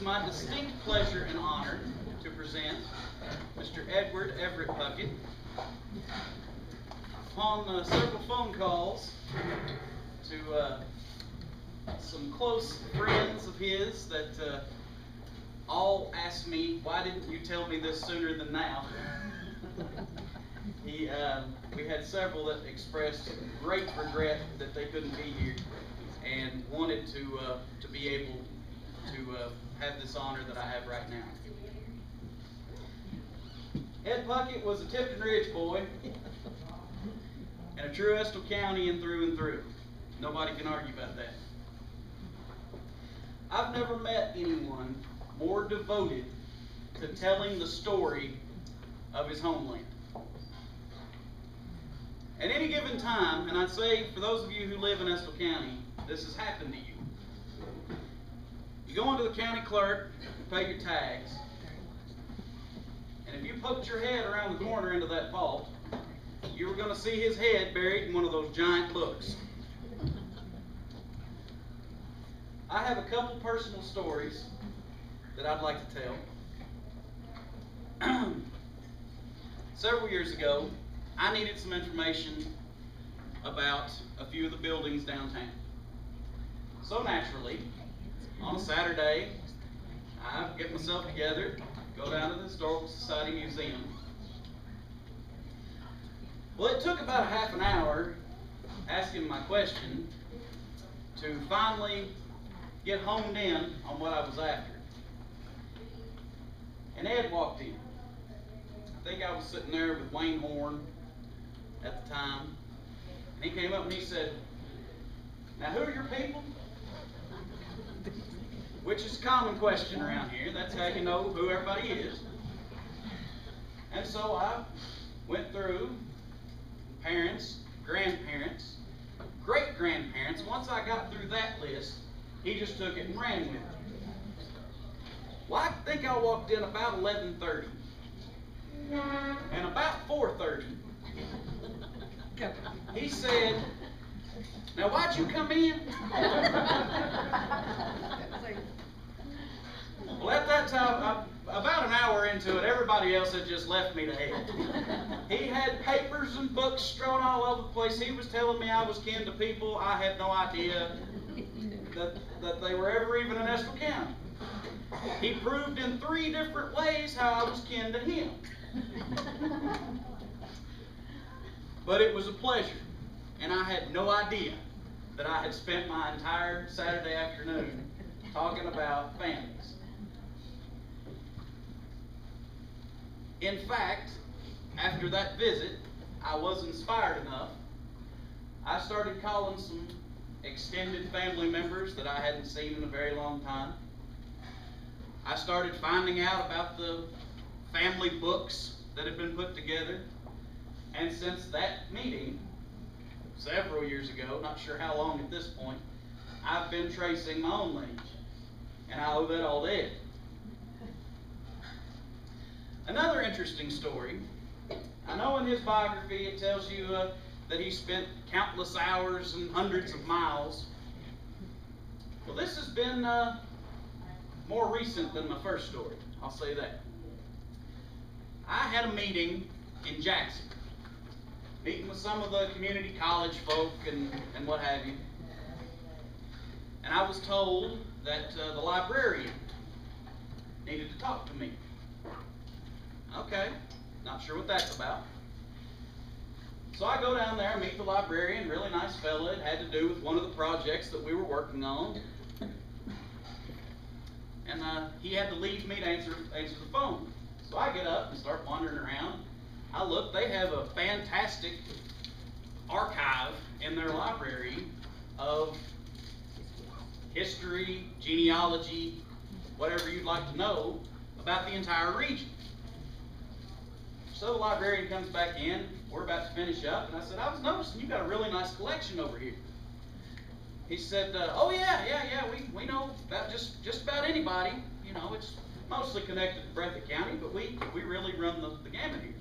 my distinct pleasure and honor to present Mr. Everett Puckett. Upon several phone calls to some close friends of his that all asked me, why didn't you tell me this sooner than now? We had several that expressed great regret that they couldn't be here and wanted to be able to have this honor that I have right now. Ed Puckett was a Tipton Ridge boy and a true Estill County and through. Nobody can argue about that. I've never met anyone more devoted to telling the story of his homeland. At any given time, and I'd say for those of you who live in Estill County, this has happened to you. You go into the county clerk, pay your tags, and if you poked your head around the corner into that vault, you were going to see his head buried in one of those giant books. I have a couple personal stories that I'd like to tell. Several years ago, I needed some information about a few of the buildings downtown. So naturally, on a Saturday, I get myself together, go down to the Historical Society Museum. Well, it took about a half an hour asking my question to finally get honed in on what I was after. And Ed walked in. I think I was sitting there with Wayne Horn at the time. And he came up and he said, "Now who are your people?" Which is a common question around here. That's how you know who everybody is. And so I went through parents, grandparents, great-grandparents. Once I got through that list, he just took it and ran with it. Well, I think I walked in about 11:30. And about 4:30, he said, "Now why'd you come in?" Well, at that time, about an hour into it, everybody else had just left me to hell. He had papers and books strewn all over the place. He was telling me I was kin to people I had no idea that they were ever even in Estill County. He proved in 3 different ways how I was kin to him. But it was a pleasure, and I had no idea that I had spent my entire Saturday afternoon talking about families. In fact, after that visit, I was inspired enough. I started calling some extended family members that I hadn't seen in a very long time. I started finding out about the family books that had been put together. And since that meeting, several years ago, not sure how long at this point, I've been tracing my own lineage. And I owe that all to Ed. Another interesting story, I know in his biography it tells you that he spent countless hours and hundreds of miles. Well, this has been more recent than my first story, I'll say that. I had a meeting in Jackson, meeting with some of the community college folk and what have you. And I was told that the librarian needed to talk to me. Okay, not sure what that's about. So I go down there and meet the librarian, really nice fella. It had to do with one of the projects that we were working on. And he had to leave me to answer the phone. So I get up and start wandering around. I look, they have a fantastic archive in their library of history, genealogy, whatever you'd like to know about the entire region. So the librarian comes back in, we're about to finish up, and I said, "I was noticing you got a really nice collection over here." He said, "Oh yeah, we know about just about anybody. You know, it's mostly connected to Breathitt County, but we really run the gamut here."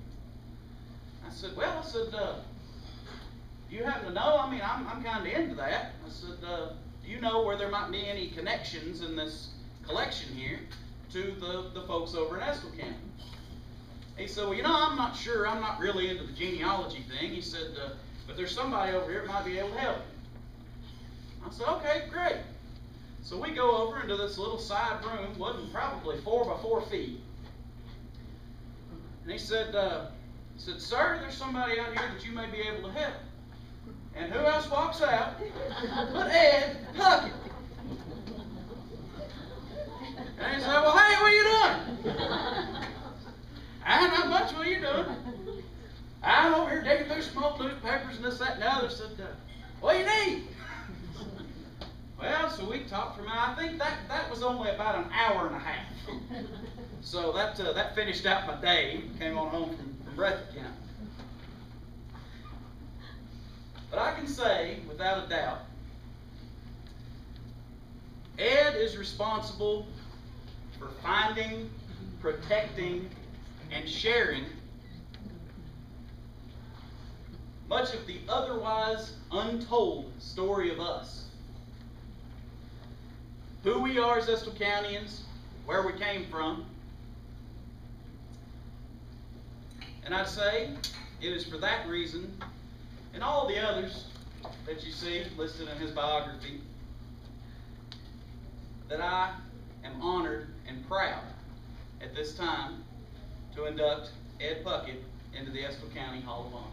I said, "Well," I said, "do you happen to know? I mean, I'm kind of into that." I said, "Do you know where there might be any connections in this collection here to the folks over in Estill County. He said, well, you know, I'm not sure, I'm not really into the genealogy thing. He said, but there's somebody over here that might be able to help you. I said, okay, great. So we go over into this little side room, wasn't probably 4 by 4 feet. And he said, sir, there's somebody out here that you may be able to help. And who else walks out but Ed Puckett. And he said, well, hey, what are you doing? Not much, what are you doing? I'm over here digging through some old newspapers and this, that, and the other. Said, what do you need? Well, so we talked for a minute. I think that was only about an hour and a half. So that finished out my day. Came on home from Breathitt County. But I can say, without a doubt, Ed is responsible for finding, protecting, and sharing much of the otherwise untold story of us. Who we are as Estill Countyans, where we came from. And I'd say it is for that reason, and all the others that you see listed in his biography, that I am honored and proud at this time to induct Ed Puckett into the Estill County Hall of Honor.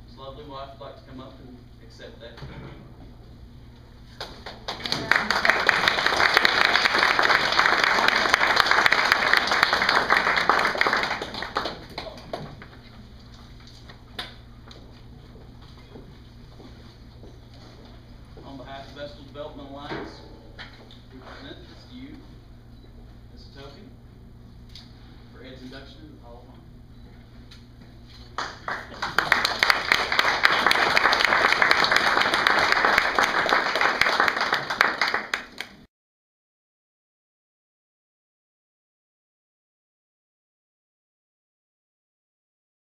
His lovely wife would like to come up and accept that. On behalf of Estill Development Alliance, we present this to you as a token for Ed's induction into the Hall of Honor.